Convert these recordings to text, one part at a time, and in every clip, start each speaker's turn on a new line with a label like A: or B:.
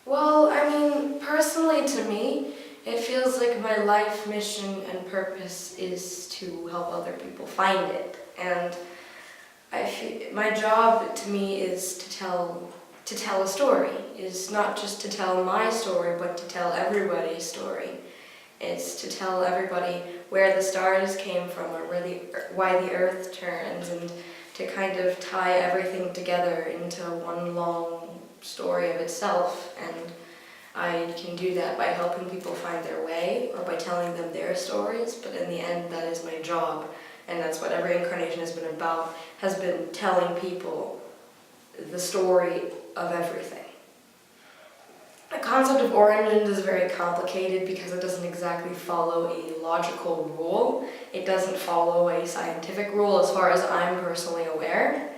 A: Well, I mean, personally to me, it feels like my life mission and purpose is to help other people find it. And I feel my job to me is to tell a story. Is not just to tell my story, but to tell everybody's story. It's to tell everybody where the stars came from, or why the earth turns, and to kind of tie everything together into one long story of itself. And I can do that by helping people find their way or by telling them their stories, but in the end that is my job, and that's what every incarnation has been about, has been telling people the story of everything. The concept of origins is very complicated because it doesn't exactly follow a logical rule. It doesn't follow a scientific rule as far as I'm personally aware.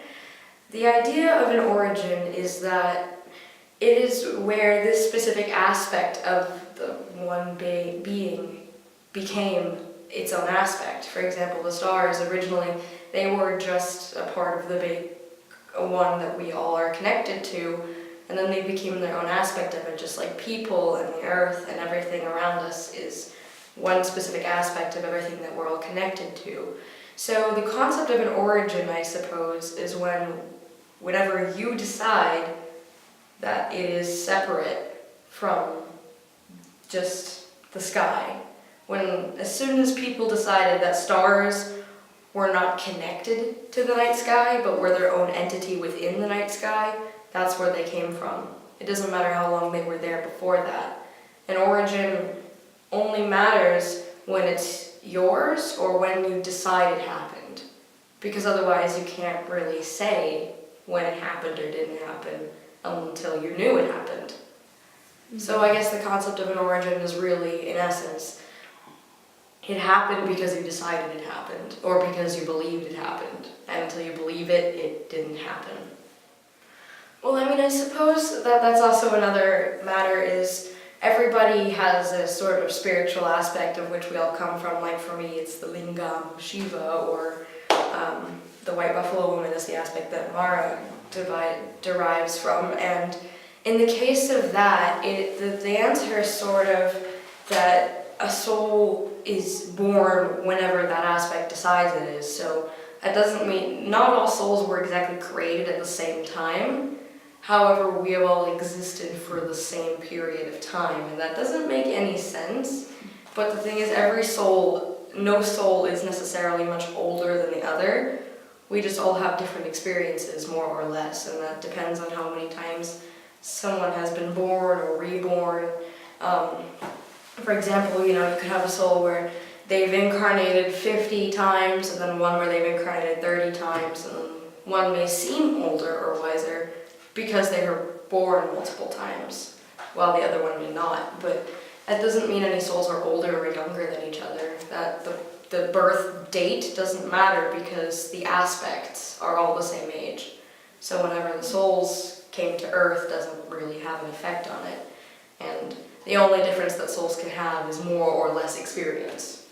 A: The idea of an origin is that it is where this specific aspect of the one being became its own aspect. For example, the stars originally, they were just a part of the big one that we all are connected to, and then they became their own aspect of it, just like people and the earth and everything around us is one specific aspect of everything that we're all connected to. So the concept of an origin, I suppose, is whenever you decide that it is separate from just the sky. As soon as people decided that stars were not connected to the night sky, but were their own entity within the night sky, that's where they came from. It doesn't matter how long they were there before that. An origin only matters when it's yours or when you decide it happened, because otherwise you can't really say when it happened or didn't happen until you knew it happened. So I guess the concept of an origin is really, in essence, it happened because you decided it happened, or because you believed it happened. And until you believe it, it didn't happen. Well, I mean, I suppose that's also another matter is everybody has a sort of spiritual aspect of which we all come from. Like for me, it's the lingam, Shiva, or the white buffalo woman is the aspect that Mara derives from. And in the case of that, the answer is sort of that a soul is born whenever that aspect decides it is. So that doesn't mean, not all souls were exactly created at the same time. However, we have all existed for the same period of time, and that doesn't make any sense. But the thing is, no soul is necessarily much older than the other. We just all have different experiences, more or less, and that depends on how many times someone has been born or reborn. For example, you could have a soul where they've incarnated 50 times, and then one where they've incarnated 30 times, and then one may seem older or wiser because they were born multiple times, while the other one may not. But that doesn't mean any souls are older or younger than each other. That the birth date doesn't matter because the aspects are all the same age. So whenever the souls came to Earth doesn't really have an effect on it. And the only difference that souls can have is more or less experience.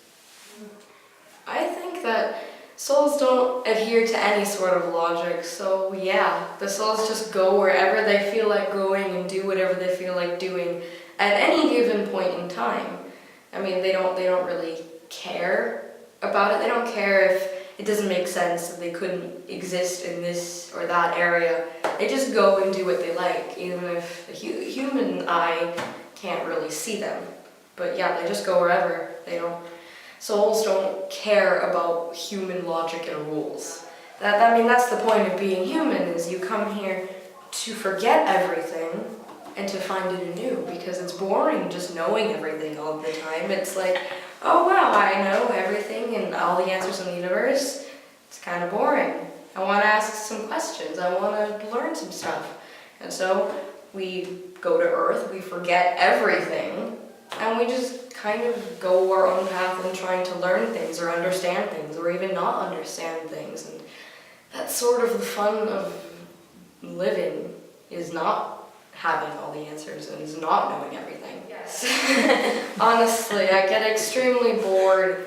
A: I think that souls don't adhere to any sort of logic, so yeah, the souls just go wherever they feel like going and do whatever they feel like doing at any given point in time. I mean, they don't really care about it. They don't care if it doesn't make sense that they couldn't exist in this or that area. They just go and do what they like, even if a human eye can't really see them. But yeah, they just go wherever. Souls don't care about human logic and rules. That's the point of being human, is you come here to forget everything and to find it anew, because it's boring just knowing everything all the time. It's like, oh wow, I know everything and all the answers in the universe. It's kind of boring. I want to ask some questions. I want to learn some stuff. And so we go to Earth, we forget everything, and we just kind of go our own path in trying to learn things or understand things or even not understand things. And that's sort of the fun of living, is not having all the answers and is not knowing everything. Yes. Honestly, I get extremely bored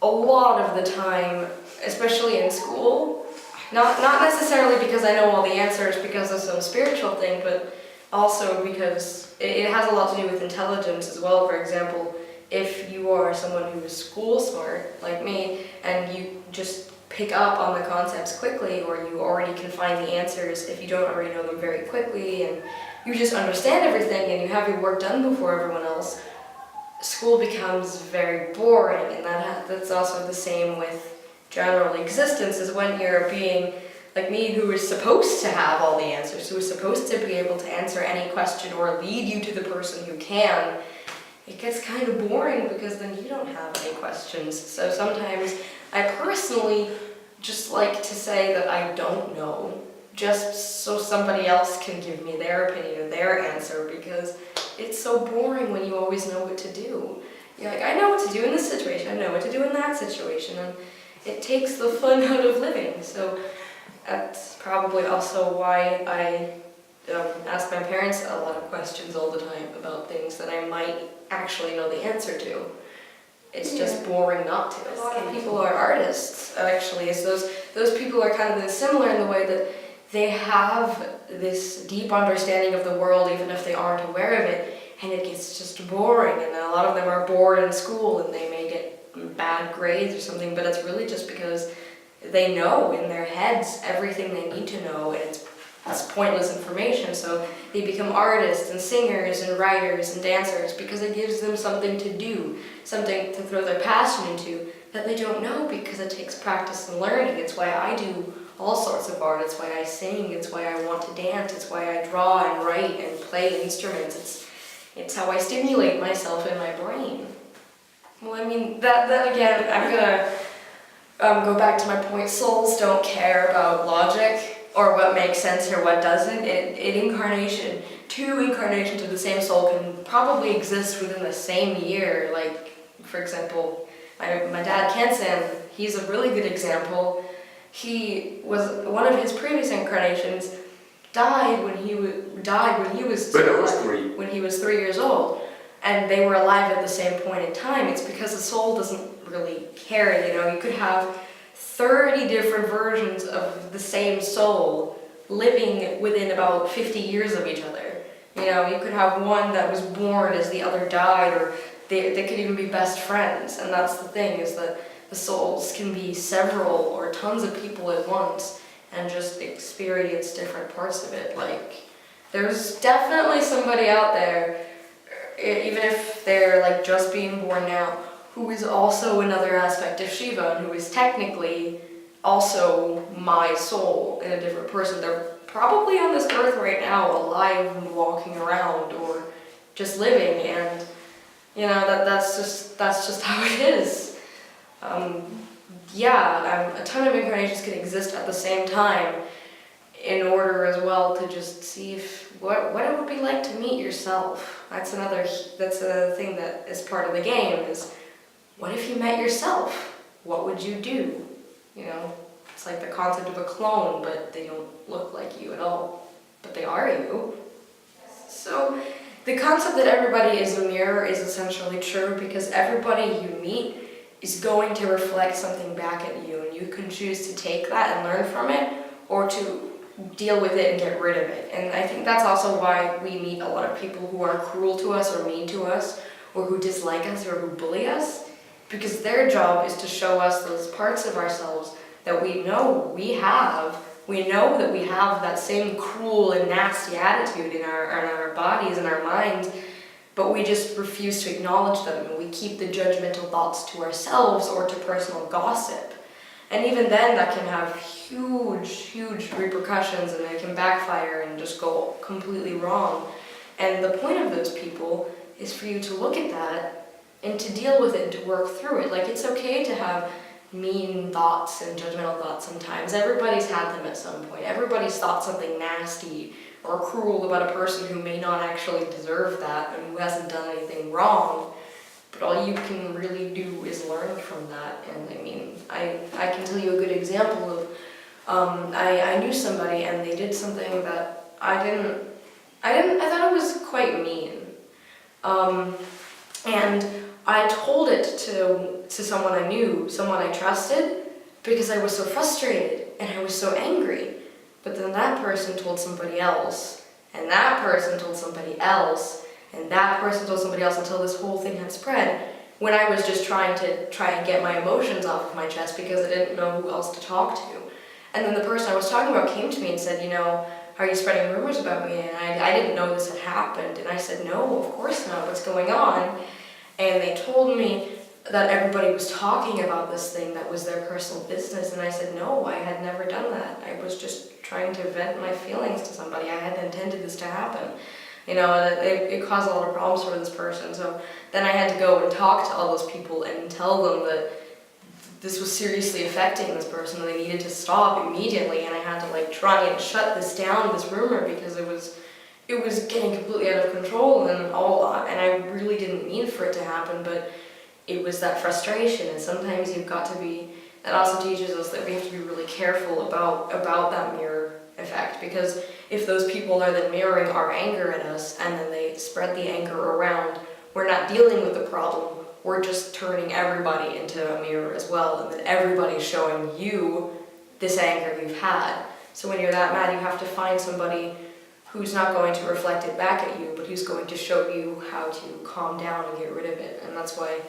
A: a lot of the time, especially in school. Not necessarily because I know all the answers because of some spiritual thing, but also because it has a lot to do with intelligence as well. For example, if you are someone who is school smart, like me, and you just pick up on the concepts quickly, or you already can find the answers if you don't already know them very quickly, and you just understand everything and you have your work done before everyone else, school becomes very boring. And that's also the same with general existence, is when you're being like me, who is supposed to have all the answers, who is supposed to be able to answer any question or lead you to the person who can, it gets kind of boring because then you don't have any questions. So sometimes I personally just like to say that I don't know, just so somebody else can give me their opinion or their answer, because it's so boring when you always know what to do. You're like, I know what to do in this situation, I know what to do in that situation, and it takes the fun out of living. So that's probably also why I ask my parents a lot of questions all the time about things that I might actually know the answer to. It's just boring not to. A lot of people are artists, actually. So those people are kind of similar in the way that they have this deep understanding of the world, even if they aren't aware of it, and it gets just boring. And a lot of them are bored in school, and they may get bad grades or something, but it's really just because they know in their heads everything they need to know, and it's pointless information. So they become artists and singers and writers and dancers because it gives them something to do, something to throw their passion into that they don't know, because it takes practice and learning. It's why I do all sorts of art. It's why I sing. It's why I want to dance. It's why I draw and write and play instruments. It's how I stimulate myself in my brain. Well, I mean, that again, I'm gonna go back to my point. Souls don't care about logic or what makes sense or what doesn't. Two incarnations of the same soul can probably exist within the same year. Like, for example, my dad, Kensen, he's a really good example. One of his previous incarnations died when he was 3 years old, and they were alive at the same point in time. It's because the soul doesn't really care. You could have 30 different versions of the same soul living within about 50 years of each other. You could have one that was born as the other died, or they could even be best friends. And that's the thing, is that the souls can be several or tons of people at once and just experience different parts of it. Like, there's definitely somebody out there, even if they're like just being born now, who is also another aspect of Shiva, and who is technically also my soul in a different person. They're probably on this earth right now, alive and walking around, or just living, and that's just how it is. A ton of incarnations can exist at the same time, in order as well to just see what it would be like to meet yourself. That's another thing that is part of the game, is what if you met yourself? What would you do? It's like the concept of a clone, but they don't look like you at all, but they are you. So the concept that everybody is a mirror is essentially true, because everybody you meet is going to reflect something back at you, and you can choose to take that and learn from it, or to deal with it and get rid of it. And I think that's also why we meet a lot of people who are cruel to us or mean to us, or who dislike us or who bully us, because their job is to show us those parts of ourselves that we know we have. We know that we have that same cruel and nasty attitude in our bodies and our minds, but we just refuse to acknowledge them, and we keep the judgmental thoughts to ourselves or to personal gossip. And even then, that can have huge repercussions, and it can backfire and just go completely wrong. And the point of those people is for you to look at that and to deal with it and to work through it. Like, it's okay to have mean thoughts and judgmental thoughts sometimes. Everybody's had them at some point. Everybody's thought something nasty or cruel about a person who may not actually deserve that and who hasn't done anything wrong. But all you can really do is learn from that. And I mean, I can tell you a good example of, I knew somebody and they did something that I thought it was quite mean. And I told it to someone I knew, someone I trusted, because I was so frustrated and I was so angry. But then that person told somebody else, and that person told somebody else, and that person told somebody else until this whole thing had spread, when I was just trying and get my emotions off of my chest because I didn't know who else to talk to. And then the person I was talking about came to me and said, are you spreading rumors about me? And I didn't know this had happened. And I said, no, of course not. What's going on? And they told me that everybody was talking about this thing that was their personal business. And I said, no, I had never done that. I was just trying to vent my feelings to somebody. I hadn't intended this to happen. It caused a lot of problems for this person. So then I had to go and talk to all those people and tell them that this was seriously affecting this person and they needed to stop immediately. And I had to try and shut this down, this rumor, because it was getting completely out of control and I really didn't mean for it to happen, but it was that frustration. And sometimes you've got to be, that also teaches us that we have to be really careful about that mirror effect, because if those people are then mirroring our anger at us and then they spread the anger around, we're not dealing with the problem, we're just turning everybody into a mirror as well, and then everybody's showing you this anger you've had. So when you're that mad, you have to find somebody who's not going to reflect it back at you, but who's going to show you how to calm down and get rid of it. And that's why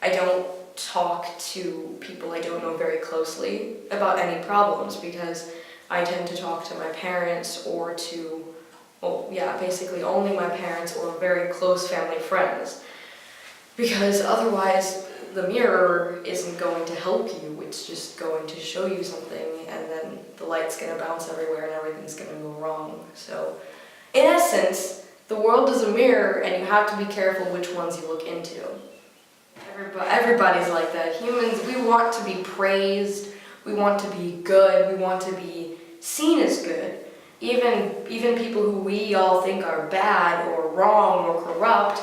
A: I don't talk to people I don't know very closely about any problems, because I tend to talk to my parents or to, basically only my parents or very close family friends. Because otherwise, the mirror isn't going to help you, it's just going to show you something, and then the light's going to bounce everywhere and everything's going to go wrong. So, in essence, the world is a mirror, and you have to be careful which ones you look into. Everybody's like that. Humans, we want to be praised, we want to be good, we want to be seen as good. Even people who we all think are bad or wrong or corrupt,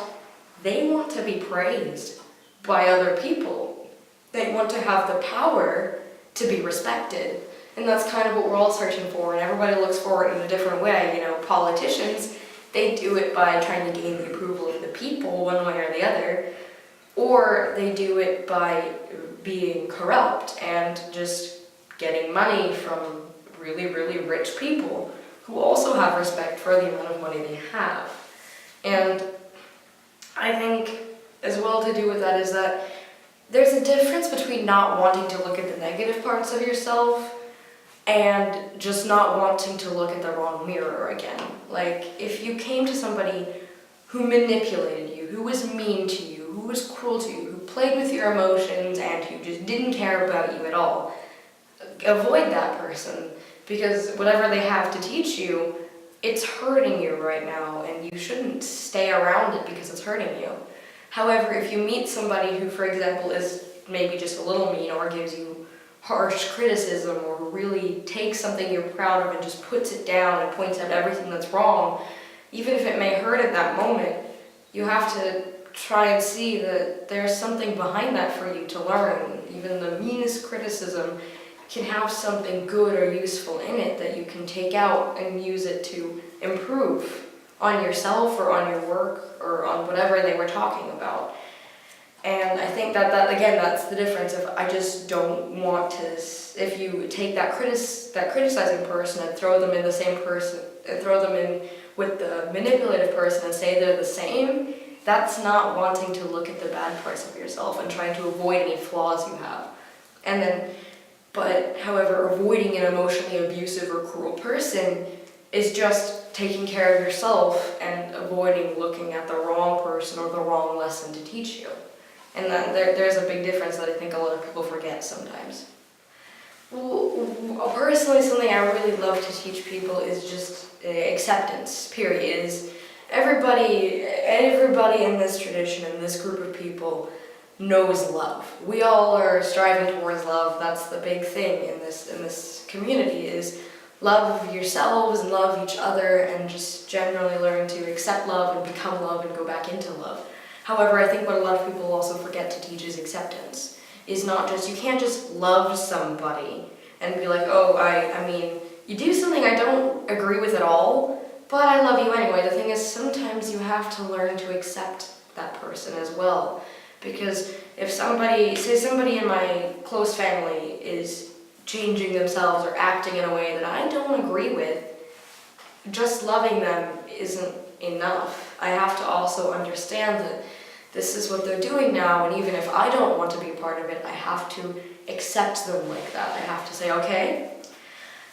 A: they want to be praised by other people. They want to have the power to be respected. And that's kind of what we're all searching for, and everybody looks for it in a different way. Politicians, they do it by trying to gain the approval of the people one way or the other, or they do it by being corrupt and just getting money from really, really rich people who also have respect for the amount of money they have. And I think as well to do with that is that there's a difference between not wanting to look at the negative parts of yourself and just not wanting to look at the wrong mirror again. If you came to somebody who manipulated you, who was mean to you, who was cruel to you, who played with your emotions and who just didn't care about you at all, avoid that person, because whatever they have to teach you, it's hurting you right now, and you shouldn't stay around it because it's hurting you. However, if you meet somebody who, for example, is maybe just a little mean or gives you harsh criticism or who really takes something you're proud of and just puts it down and points out everything that's wrong, even if it may hurt at that moment, you have to try and see that there's something behind that for you to learn. Even the meanest criticism can have something good or useful in it that you can take out and use it to improve on yourself or on your work or on whatever they were talking about. And I think that again, that's the difference. If I just don't want to, if you take that criticizing person and throw them in the same person, and throw them in with the manipulative person and say they're the same, that's not wanting to look at the bad parts of yourself and trying to avoid any flaws you have. But however, avoiding an emotionally abusive or cruel person is just taking care of yourself and avoiding looking at the wrong person or the wrong lesson to teach you. And then there's a big difference that I think a lot of people forget sometimes. Well, personally, something I really love to teach people is just acceptance, period. Is everybody in this tradition, in this group of people, knows love. We all are striving towards love. That's the big thing in this community, is love yourselves and love each other, and just generally learn to accept love and become love and go back into love. However, I think what a lot of people also forget to teach is acceptance. Is not just, you can't just love somebody and be like, oh, I mean, you do something I don't agree with at all, but I love you anyway. The thing is, sometimes you have to learn to accept that person as well. Because if somebody in my close family is changing themselves or acting in a way that I don't agree with, just loving them isn't enough. I have to also understand that this is what they're doing now, and even if I don't want to be a part of it, I have to accept them like that. I have to say, okay,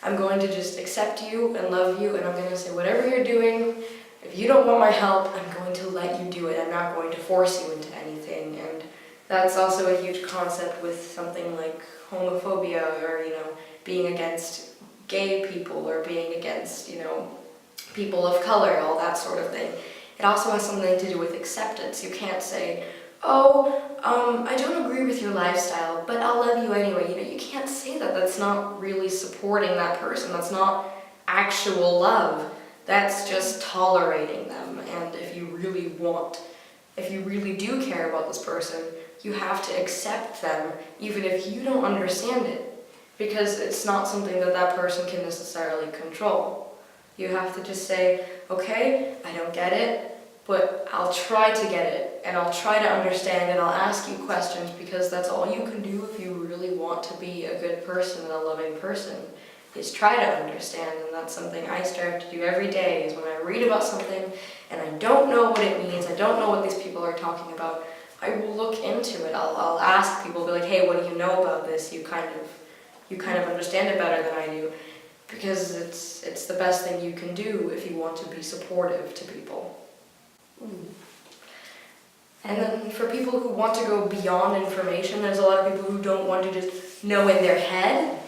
A: I'm going to just accept you and love you, and I'm going to say whatever you're doing, if you don't want my help, I'm going to let you do it. I'm not going to force you into anything. And that's also a huge concept with something like homophobia, or, being against gay people, or being against, people of color, all that sort of thing. It also has something to do with acceptance. You can't say, oh, I don't agree with your lifestyle, but I'll love you anyway. You can't say that. That's not really supporting that person. That's not actual love. That's just tolerating them. And if you really do care about this person, you have to accept them, even if you don't understand it, because it's not something that that person can necessarily control. You have to just say, okay, I don't get it, but I'll try to get it, and I'll try to understand, and I'll ask you questions, because that's all you can do if you really want to be a good person and a loving person, is try to understand. And that's something I strive to do every day, is when I read about something and I don't know what it means, I don't know what these people are talking about, I will look into it. I'll ask people, be like, hey, what do you know about this? You kind of understand it better than I do. Because it's the best thing you can do if you want to be supportive to people. And then for people who want to go beyond information, there's a lot of people who don't want to just know in their head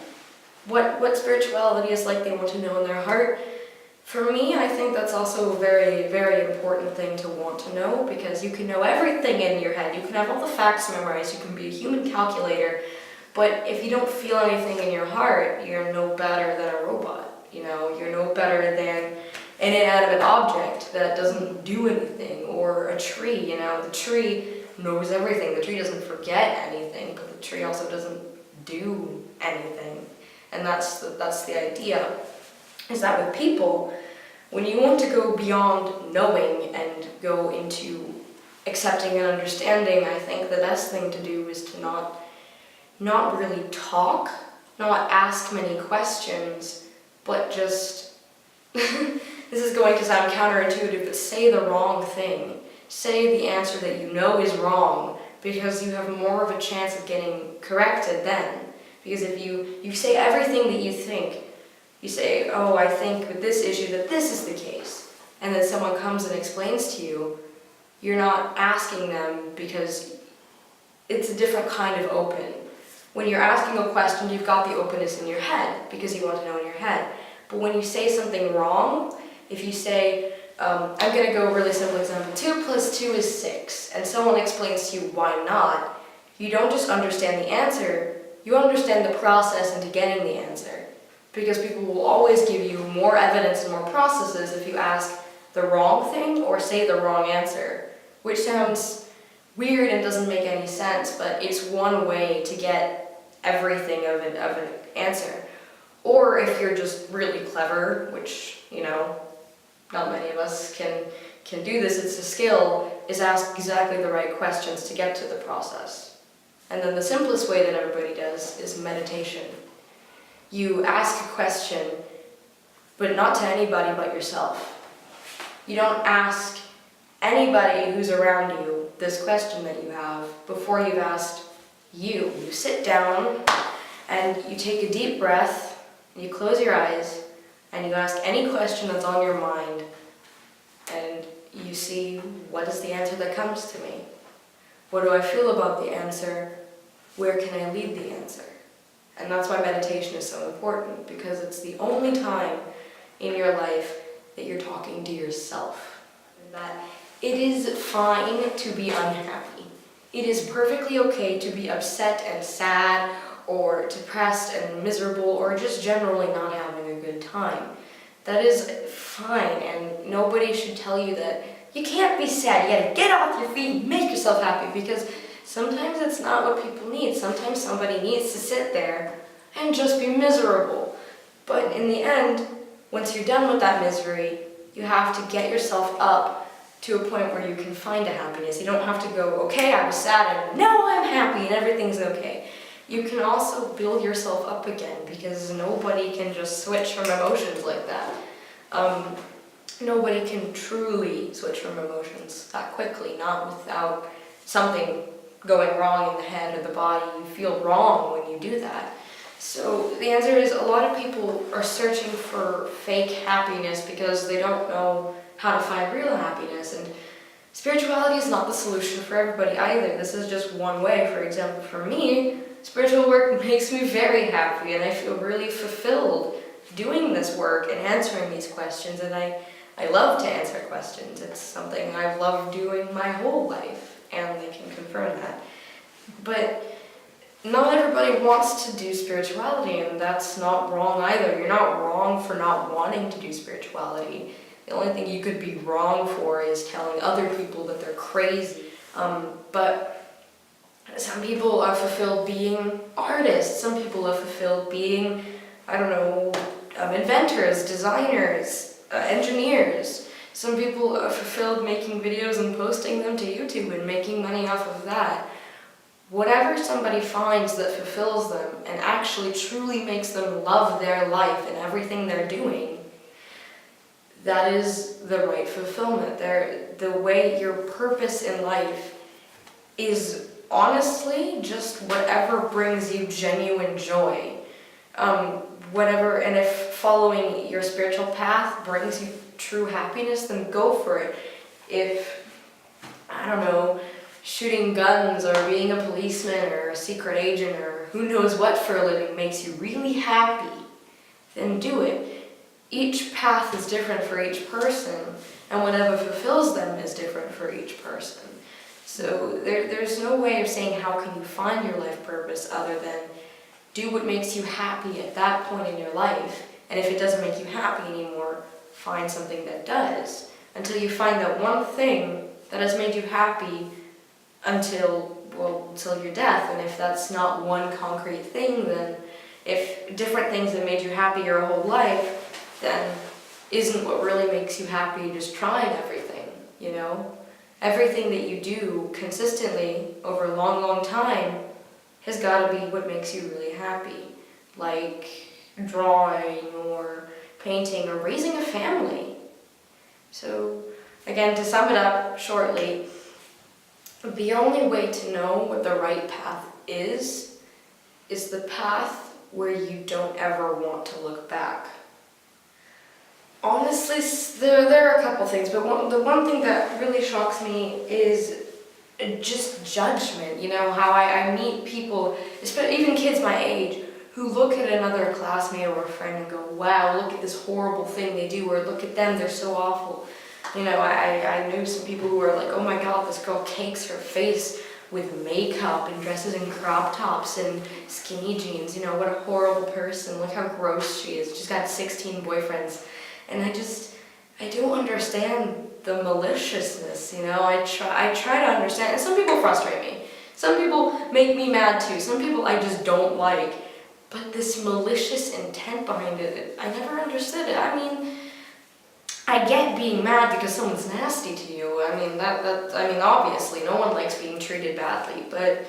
A: what spirituality is like. They want to know in their heart. For me, I think that's also a very, very important thing to want to know, because you can know everything in your head. You can have all the facts memorized. You can be a human calculator. But if you don't feel anything in your heart, you're no better than a robot. You're no better than an inanimate object that doesn't do anything, or a tree. The tree knows everything. The tree doesn't forget anything, but the tree also doesn't do anything. And that's the idea, is that with people, when you want to go beyond knowing and go into accepting and understanding, I think the best thing to do is to not really talk, not ask many questions, but just, this is going to sound counterintuitive, but say the wrong thing. Say the answer that you know is wrong, because you have more of a chance of getting corrected then. Because if you say everything that you think, you say, oh, I think with this issue that this is the case, and then someone comes and explains to you, you're not asking them, because it's a different kind of open. When you're asking a question, you've got the openness in your head, because you want to know in your head. But when you say something wrong, if you say, I'm going to go a really simple example, 2 + 2 is 6, and someone explains to you why not, you don't just understand the answer, you understand the process into getting the answer. Because people will always give you more evidence and more processes if you ask the wrong thing or say the wrong answer, which sounds weird and doesn't make any sense, but it's one way to get everything of an answer. Or if you're just really clever, which, not many of us can do this, it's a skill, is ask exactly the right questions to get to the process. And then the simplest way that everybody does is meditation. You ask a question, but not to anybody but yourself. You don't ask anybody who's around you this question that you have before you've asked you. You sit down and you take a deep breath, and you close your eyes, and you ask any question that's on your mind, and you see, what is the answer that comes to me? What do I feel about the answer? Where can I lead the answer? And that's why meditation is so important, because it's the only time in your life that you're talking to yourself. And that it is fine to be unhappy. It is perfectly okay to be upset and sad, or depressed and miserable, or just generally not having a good time. That is fine, and nobody should tell you that you can't be sad. You gotta get off your feet and make yourself happy, because sometimes it's not what people need. Sometimes somebody needs to sit there and just be miserable. But in the end, once you're done with that misery, you have to get yourself up to a point where you can find a happiness. You don't have to go, okay, I was sad and now I'm happy and everything's okay. You can also build yourself up again, because nobody can just switch from emotions like that. Nobody can truly switch from emotions that quickly, not without something going wrong in the head or the body. You feel wrong when you do that. So the answer is a lot of people are searching for fake happiness because they don't know how to find real happiness. And spirituality is not the solution for everybody either. This is just one way. For example, for me, spiritual work makes me very happy and I feel really fulfilled doing this work and answering these questions, and I love to answer questions. It's something I've loved doing my whole life, and they can confirm that. But not everybody wants to do spirituality, and that's not wrong either. You're not wrong for not wanting to do spirituality. The only thing you could be wrong for is telling other people that they're crazy. But some people are fulfilled being artists. Some people are fulfilled being, inventors, designers, engineers. Some people are fulfilled making videos and posting them to YouTube and making money off of that. Whatever somebody finds that fulfills them and actually truly makes them love their life and everything they're doing, that is the right fulfillment. The way your purpose in life is honestly just whatever brings you genuine joy. And if following your spiritual path brings you true happiness, then go for it. If, shooting guns or being a policeman or a secret agent or who knows what for a living makes you really happy, then do it. Each path is different for each person, and whatever fulfills them is different for each person. So there's no way of saying how can you find your life purpose other than do what makes you happy at that point in your life, and if it doesn't make you happy anymore, find something that does, until you find that one thing that has made you happy until your death. And if that's not one concrete thing, then if different things that made you happy your whole life, then isn't what really makes you happy just trying everything, Everything that you do consistently over a long, long time has got to be what makes you really happy, like drawing or painting or raising a family. So again, to sum it up shortly, the only way to know what the right path is the path where you don't ever want to look back. Honestly, there are a couple things, but the one thing that really shocks me is just judgment. How I meet people, even kids my age, who look at another classmate or a friend and go, wow, look at this horrible thing they do, or look at them, they're so awful. I knew some people who were like, oh my god, this girl cakes her face with makeup and dresses in crop tops and skinny jeans. What a horrible person. Look how gross she is. She's got 16 boyfriends. And I don't understand the maliciousness, I try to understand, and some people frustrate me. Some people make me mad too. Some people I just don't like. But this malicious intent behind it, I never understood it. I get being mad because someone's nasty to you. Obviously, no one likes being treated badly, but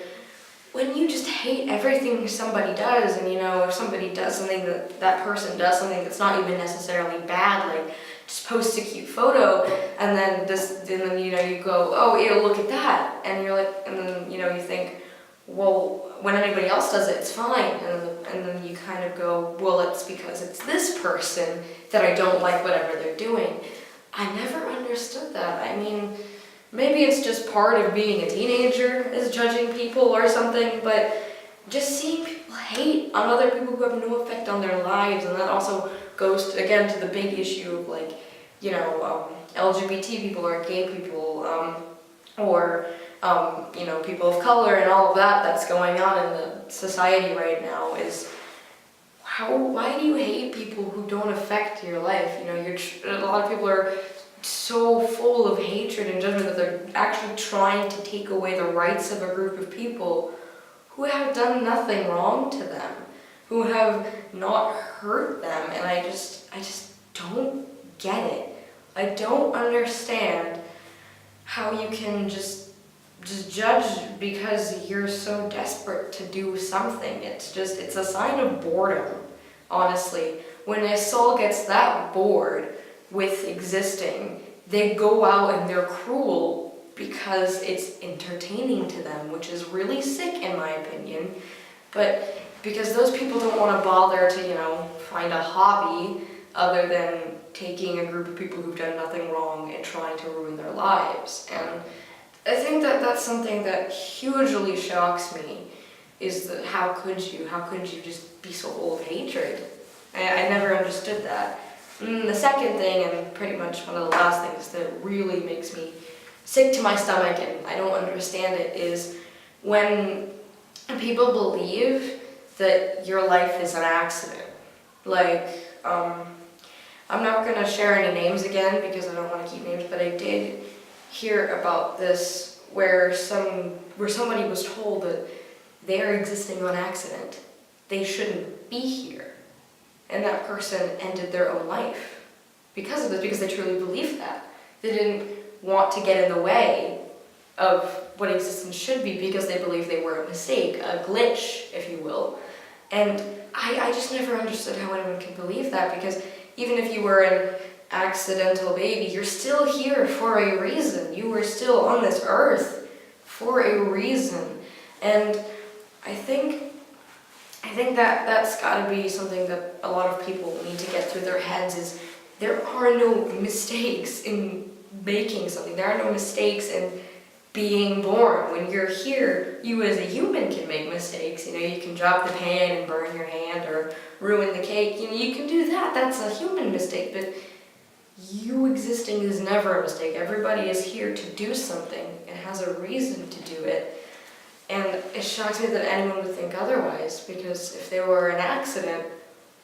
A: when you just hate everything somebody does, and if somebody does something that person does something that's not even necessarily bad, like just post a cute photo, and then you go, oh ew, look at that, and you're like, and then you think, well, when anybody else does it, it's fine, and then you kind of go, well, it's because it's this person that I don't like whatever they're doing. I never understood that. Maybe it's just part of being a teenager, is judging people or something, but just seeing people hate on other people who have no effect on their lives, and that also goes, again, to the big issue of LGBT people or gay people, or people of color and all of that's going on in the society right now is why do you hate people who don't affect your life? A lot of people are so full of hatred and judgment that they're actually trying to take away the rights of a group of people who have done nothing wrong to them, who have not hurt them, and I just don't get it. I don't understand how you can just judge because you're so desperate to do something. It's a sign of boredom, honestly. When a soul gets that bored with existing, they go out and they're cruel because it's entertaining to them, which is really sick in my opinion. But because those people don't want to bother to, find a hobby other than taking a group of people who've done nothing wrong and trying to ruin their lives. And I think that that's something that hugely shocks me, is that how could you just be so full of hatred? I never understood that. And the second thing, and pretty much one of the last things that really makes me sick to my stomach and I don't understand it, is when people believe that your life is an accident. Like, I'm not going to share any names again because I don't want to keep names, but I did hear about this where somebody was told that they're existing on accident. They shouldn't be here. And that person ended their own life because of this, because they truly believed that. They didn't want to get in the way of what existence should be because they believed they were a mistake, a glitch, if you will. And I just never understood how anyone could believe that, because even if you were an accidental baby, you're still here for a reason. You were still on this earth for a reason. And I think that that's got to be something that a lot of people need to get through their heads, is there are no mistakes in making something. There are no mistakes in being born. When you're here, you as a human can make mistakes. You can drop the pan and burn your hand or ruin the cake. You can do that. That's a human mistake. But you existing is never a mistake. Everybody is here to do something and has a reason to do it. And it shocks me that anyone would think otherwise, because if they were an accident,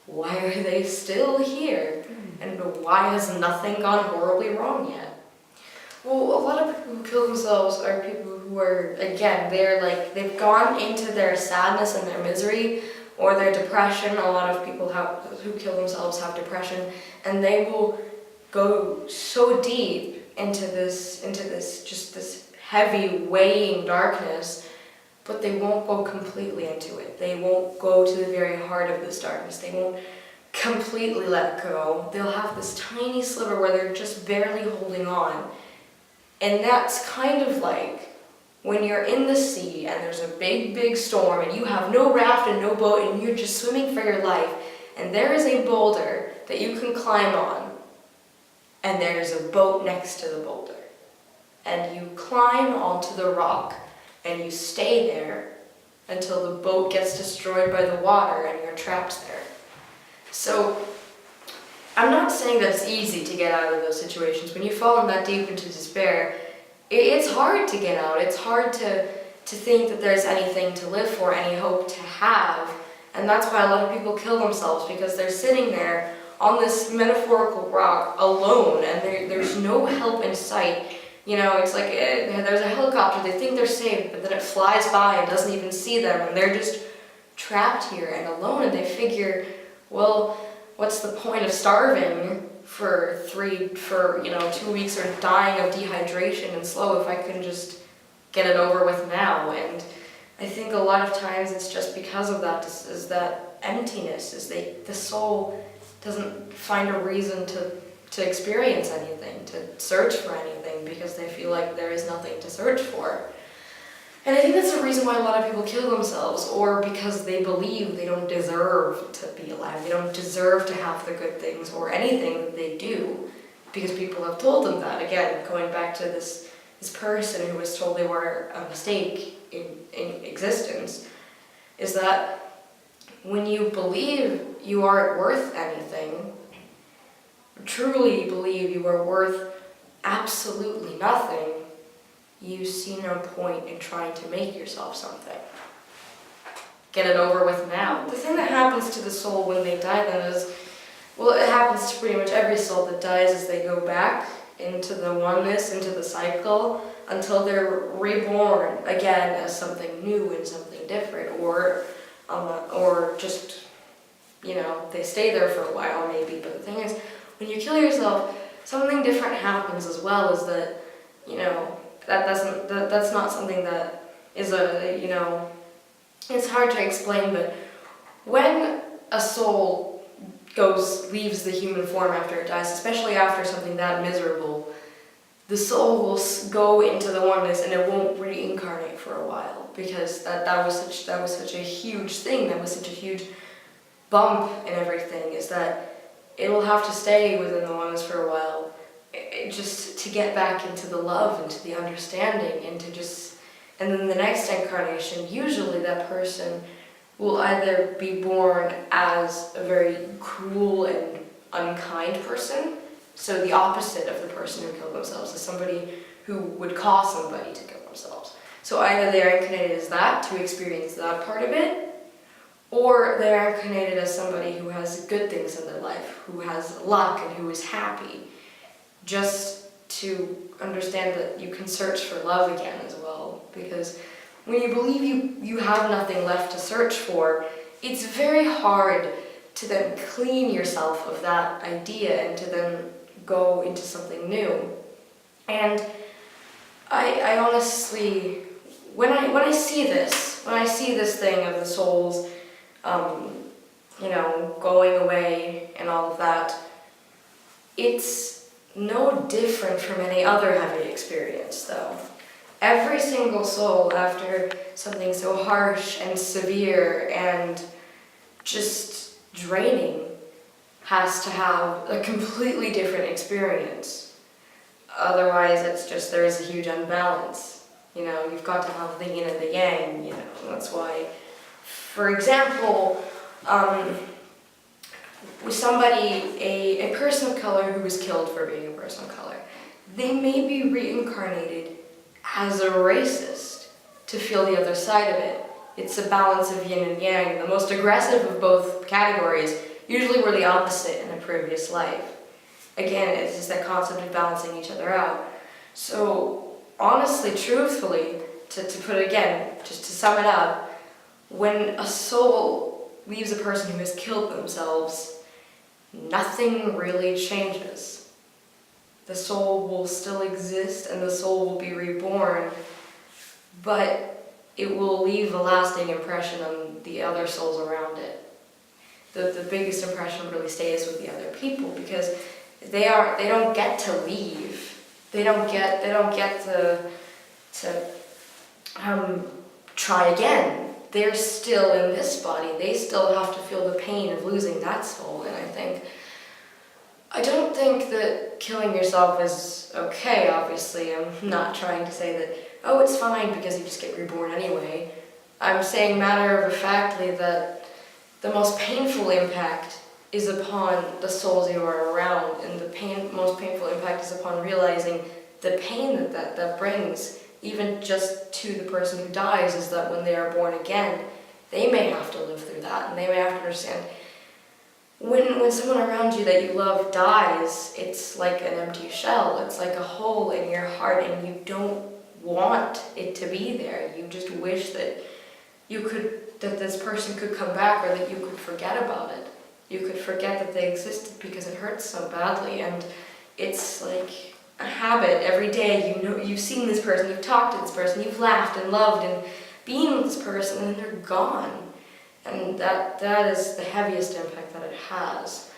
A: why are they still here? And why has nothing gone horribly wrong yet? Well, a lot of people who kill themselves are people who are, again, they've gone into their sadness and their misery or their depression. A lot of people who kill themselves have depression, and they will go so deep into this heavy, weighing darkness, but they won't go completely into it. They won't go to the very heart of this darkness. They won't completely let go. They'll have this tiny sliver where they're just barely holding on. And that's kind of like when you're in the sea and there's a big, big storm and you have no raft and no boat and you're just swimming for your life, and there is a boulder that you can climb on, and there's a boat next to the boulder. And you climb onto the rock and you stay there until the boat gets destroyed by the water and you're trapped there. So I'm not saying that it's easy to get out of those situations. When you've fallen that deep into despair, it's hard to get out. It's hard to think that there's anything to live for, any hope to have. And that's why a lot of people kill themselves, because they're sitting there on this metaphorical rock alone and there's no help in sight. It's like there's a helicopter, they think they're safe, but then it flies by and doesn't even see them, and they're just trapped here and alone, and they figure, well, what's the point of starving for 2 weeks or dying of dehydration and slow if I can just get it over with now? And I think a lot of times it's just because of that, is that emptiness, the soul doesn't find a reason to experience anything, to search for anything, because they feel like there is nothing to search for. And I think that's the reason why a lot of people kill themselves, or because they believe they don't deserve to be alive, they don't deserve to have the good things or anything that they do, because people have told them that. Again, going back to this person who was told they were a mistake in existence, is that when you believe you aren't worth anything, truly believe you are worth absolutely nothing, you see no point in trying to make yourself something. Get it over with now. The thing that happens to the soul when they die then is, well, it happens to pretty much every soul that dies, is they go back into the oneness, into the cycle, until they're reborn again as something new and something different, or just, they stay there for a while maybe. But the thing is, when you kill yourself, something different happens as well, is that, that's not something that is it's hard to explain, but when a soul leaves the human form after it dies, especially after something that miserable, the soul will go into the oneness and it won't reincarnate for a while, because that was such a huge thing, that was such a huge bump in everything, is that it'll have to stay within the oneness for a while, just to get back into the love, into the understanding, and then the next incarnation, usually that person will either be born as a very cruel and unkind person, so the opposite of the person who killed themselves, is somebody who would cause somebody to kill themselves. So either they are incarnated as that, to experience that part of it, or they are incarnated as somebody who has good things in their life, who has luck and who is happy, just to understand that you can search for love again as well. Because when you believe you have nothing left to search for, it's very hard to then clean yourself of that idea and to then go into something new. And I honestly, when I see this thing of the souls, going away and all of that, it's no different from any other heavy experience, though. Every single soul, after something so harsh and severe and just draining, has to have a completely different experience. Otherwise, it's just, there's a huge unbalance. You've got to have the yin and the yang, that's why, for example, with somebody, a person of color who was killed for being a person of color, they may be reincarnated as a racist to feel the other side of it. It's a balance of yin and yang. The most aggressive of both categories usually were the opposite in a previous life. Again, it's just that concept of balancing each other out. So, honestly, truthfully, to put it again, just to sum it up, when a soul leaves a person who has killed themselves, nothing really changes. The soul will still exist and the soul will be reborn, but it will leave a lasting impression on the other souls around it. The biggest impression really stays with the other people, because they don't get to leave. They don't get to try again. They're still in this body. They still have to feel the pain of losing that soul. And I don't think that killing yourself is okay, obviously. I'm not trying to say that, oh, it's fine because you just get reborn anyway. I'm saying matter-of-factly that the most painful impact is upon the souls you are around, and the most painful impact is upon realizing the pain that brings, even just to the person who dies, is that when they are born again, they may have to live through that, and they may have to understand when someone around you that you love dies, it's like an empty shell. It's like a hole in your heart, and you don't want it to be there. You just wish that that this person could come back, or that you could forget about it. You could forget that they existed because it hurts so badly, and it's like a habit. Every day you've seen this person, you've talked to this person, you've laughed and loved and been with this person, and they're gone. And that is the heaviest impact that it has.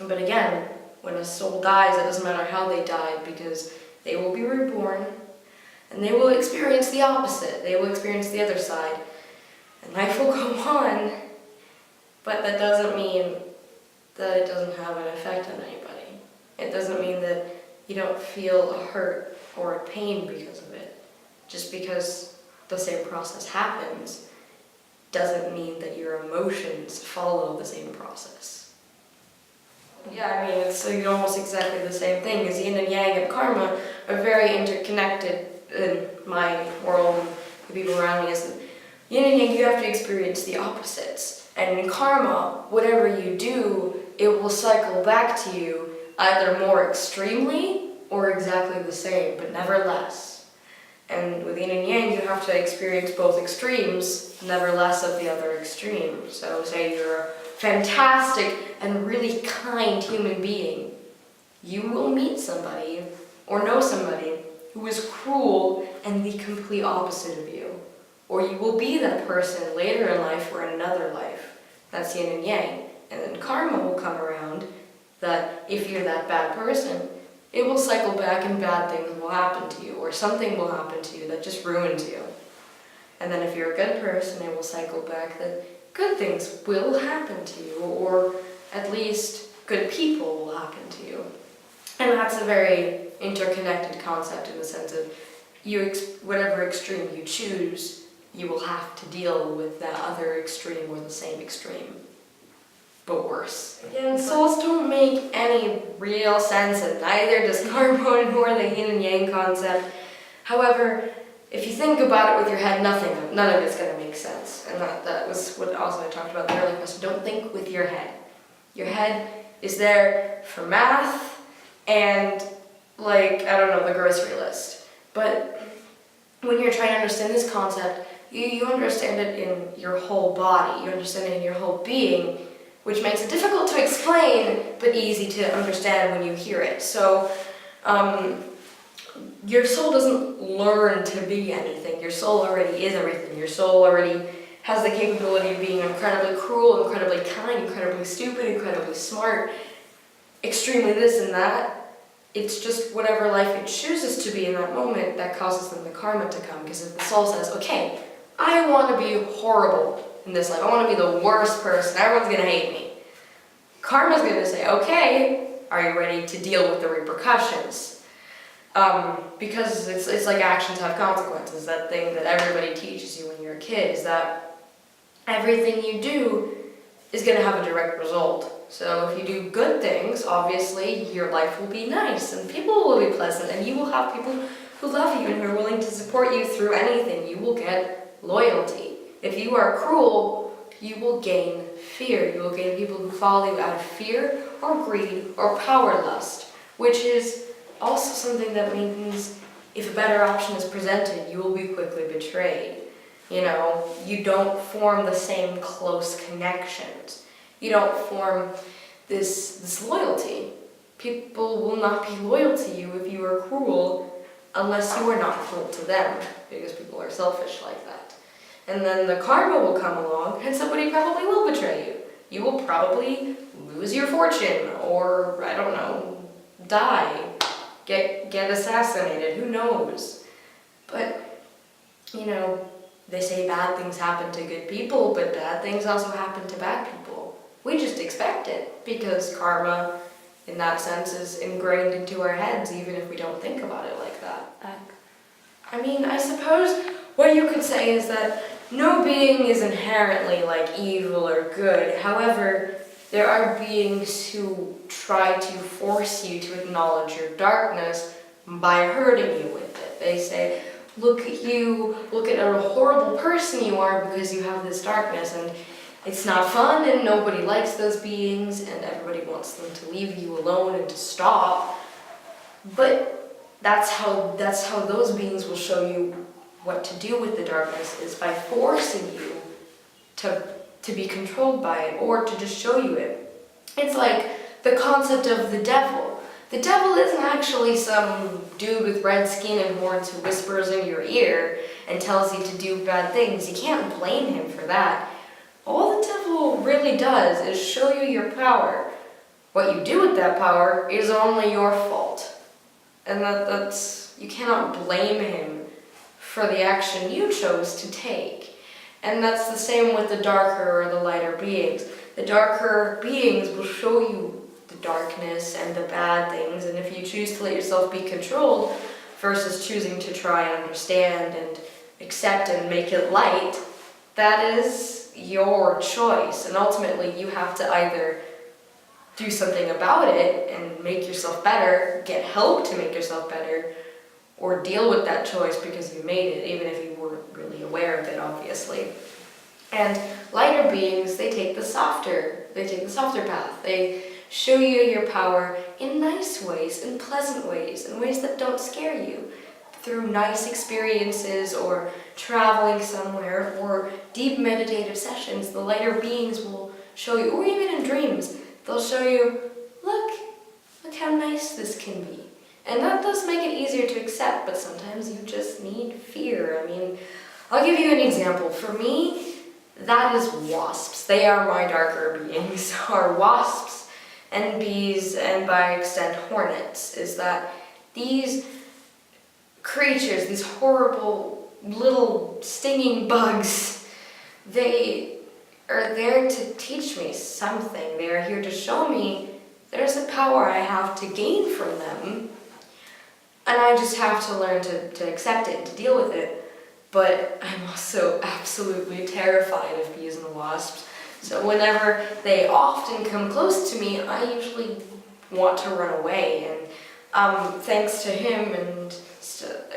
A: But again, when a soul dies, it doesn't matter how they died, because they will be reborn, and they will experience the opposite. They will experience the other side, and life will go on, but that doesn't mean that it doesn't have an effect on anybody. It doesn't mean that you don't feel a hurt or a pain because of it. Just because the same process happens doesn't mean that your emotions follow the same process. Yeah, I mean, it's almost exactly the same thing, as yin and yang and karma are very interconnected in my world and the people around me. Is yin and yang, you have to experience the opposites. And in karma, whatever you do, it will cycle back to you either more extremely or exactly the same, but never less. And with yin and yang, you have to experience both extremes, never less of the other extreme. So say you're a fantastic and really kind human being, you will meet somebody or know somebody who is cruel and the complete opposite of you. Or you will be that person later in life or in another life. That's yin and yang. And then karma will come around that if you're that bad person, it will cycle back and bad things will happen to you, or something will happen to you that just ruins you. And then if you're a good person, it will cycle back that good things will happen to you, or at least good people will happen to you. And that's a very interconnected concept in the sense of whatever extreme you choose, you will have to deal with that other extreme or the same extreme, but worse. Again, souls don't make any real sense, and neither does karma nor the yin and yang concept. However, if you think about it with your head, none of it's going to make sense. And that was what also I talked about in the earlier question. Don't think with your head. Your head is there for math and, the grocery list. But when you're trying to understand this concept, you understand it in your whole body. You understand it in your whole being, which makes it difficult to explain, but easy to understand when you hear it. So, your soul doesn't learn to be anything. Your soul already is everything. Your soul already has the capability of being incredibly cruel, incredibly kind, incredibly stupid, incredibly smart, extremely this and that. It's just whatever life it chooses to be in that moment that causes them the karma to come. Because if the soul says, okay, I want to be horrible in this life, I want to be the worst person, everyone's going to hate me. Karma's going to say, okay, are you ready to deal with the repercussions? Because it's like actions have consequences. That thing that everybody teaches you when you're a kid is that everything you do is going to have a direct result. So if you do good things, obviously your life will be nice and people will be pleasant and you will have people who love you and who are willing to support you through anything. You will get loyalty. If you are cruel, you will gain fear. You will gain people who follow you out of fear or greed or power lust, which is also something that means if a better option is presented, you will be quickly betrayed. You don't form the same close connections. You don't form this loyalty. People will not be loyal to you if you are cruel unless you are not cruel to them, because people are selfish like that. And then the karma will come along and somebody probably will betray you. You will probably lose your fortune or, die. Get assassinated, who knows? But, they say bad things happen to good people, but bad things also happen to bad people. We just expect it, because karma, in that sense, is ingrained into our heads, even if we don't think about it like that. I suppose what you could say is that no being is inherently evil or good. However, there are beings who try to force you to acknowledge your darkness by hurting you with it. They say, look at you, look at a horrible person you are because you have this darkness, and it's not fun and nobody likes those beings and everybody wants them to leave you alone and to stop. But that's how those beings will show you what to do with the darkness, is by forcing you to be controlled by it, or to just show you it. It's like the concept of the devil. The devil isn't actually some dude with red skin and horns who whispers in your ear and tells you to do bad things. You can't blame him for that. All the devil really does is show you your power. What you do with that power is only your fault. And that's you cannot blame him for the action you chose to take. And that's the same with the darker or the lighter beings. The darker beings will show you the darkness and the bad things, and if you choose to let yourself be controlled versus choosing to try and understand and accept and make it light, that is your choice. And ultimately you have to either do something about it and make yourself better, get help to make yourself better, or deal with that choice because you made it, even if you weren't really aware of it, obviously. And lighter beings, they take the softer path. They show you your power in nice ways, in pleasant ways, in ways that don't scare you. Through nice experiences or traveling somewhere or deep meditative sessions, the lighter beings will show you, or even in dreams, they'll show you, look how nice this can be. And that does make it easier to accept, but sometimes you just need fear. I'll give you an example. For me, that is wasps. They are my darker beings, are wasps and bees, and by extent hornets, is that these creatures, these horrible little stinging bugs, they are there to teach me something. They are here to show me there's a power I have to gain from them, and I just have to learn to accept it, to deal with it. But I'm also absolutely terrified of bees and wasps. So whenever they often come close to me, I usually want to run away. And thanks to him, and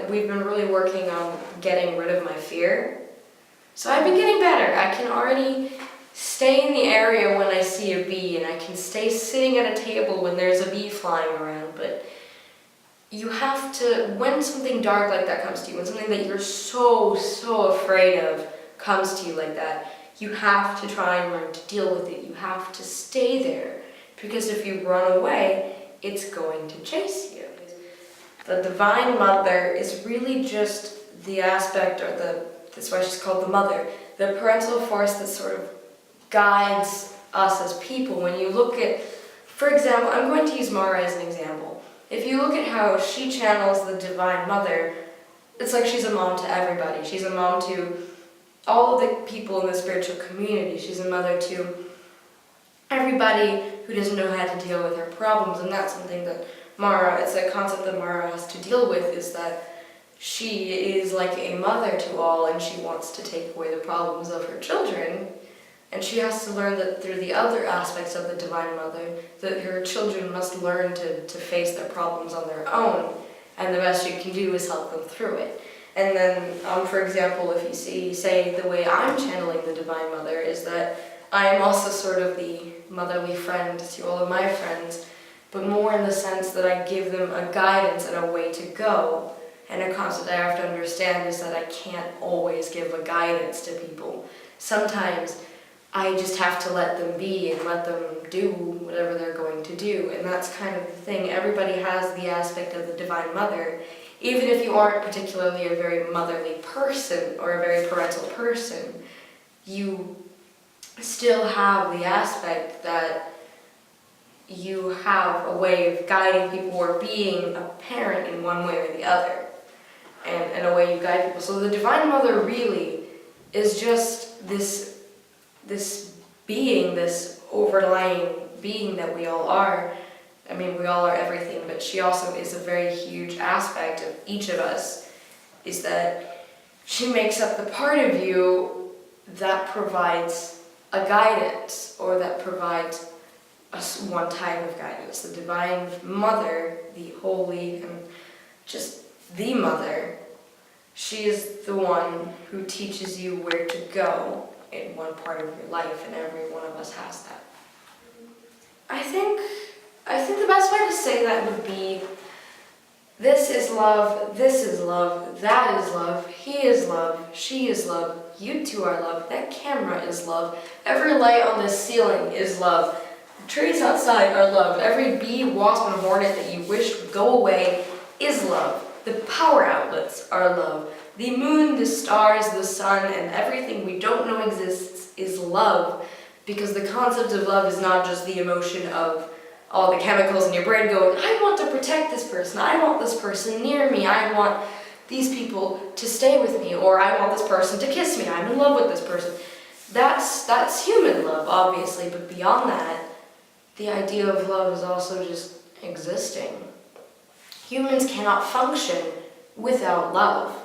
A: we've been really working on getting rid of my fear. So I've been getting better. I can already stay in the area when I see a bee, and I can stay sitting at a table when there's a bee flying around. But you have to, when something dark like that comes to you, when something that you're so afraid of comes to you like that, you have to try and learn to deal with it. You have to stay there, because if you run away, it's going to chase you. The Divine Mother is really just the aspect, or that's why she's called the Mother, the parental force that sort of guides us as people. When you look at, for example, I'm going to use Mara as an example. If you look at how she channels the Divine Mother, it's like she's a mom to everybody. She's a mom to all of the people in the spiritual community. She's a mother to everybody who doesn't know how to deal with her problems. And that's something that Mara, it's a concept that Mara has to deal with, is that she is like a mother to all, and she wants to take away the problems of her children. And she has to learn that through the other aspects of the Divine Mother, that her children must learn to face their problems on their own, and the best you can do is help them through it. And then, for example, if you say the way I'm channeling the Divine Mother is that I am also sort of the motherly friend to all of my friends, but more in the sense that I give them a guidance and a way to go. And a concept I have to understand is that I can't always give a guidance to people. Sometimes I just have to let them be and let them do whatever they're going to do. And that's kind of the thing. Everybody has the aspect of the Divine Mother. Even if you aren't particularly a very motherly person or a very parental person, you still have the aspect that you have a way of guiding people or being a parent in one way or the other. And in a way you guide people. So the Divine Mother really is just this being, this overlying being that we all are. I mean, we all are everything, but she also is a very huge aspect of each of us, is that she makes up the part of you that provides a guidance, or that provides one type of guidance. The Divine Mother, the holy, and just the Mother, she is the one who teaches you where to go in one part of your life, and every one of us has that. I think the best way to say that would be, this is love, that is love, he is love, she is love, you two are love, that camera is love, every light on this ceiling is love, the trees outside are love, every bee, wasp, and hornet that you wish would go away is love, the power outlets are love, the moon, the stars, the sun, and everything we don't know exists is love, because the concept of love is not just the emotion of all the chemicals in your brain going, I want to protect this person, I want this person near me, I want these people to stay with me, or I want this person to kiss me, I'm in love with this person. That's human love, obviously, but beyond that, the idea of love is also just existing. Humans cannot function without love.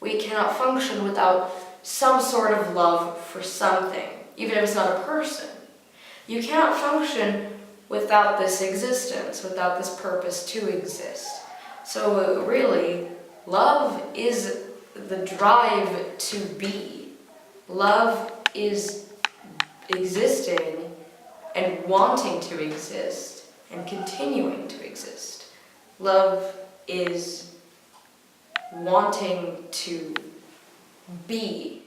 A: We cannot function without some sort of love for something, even if it's not a person. You cannot function without this existence, without this purpose to exist. So really, love is the drive to be. Love is existing and wanting to exist and continuing to exist. Love is wanting to be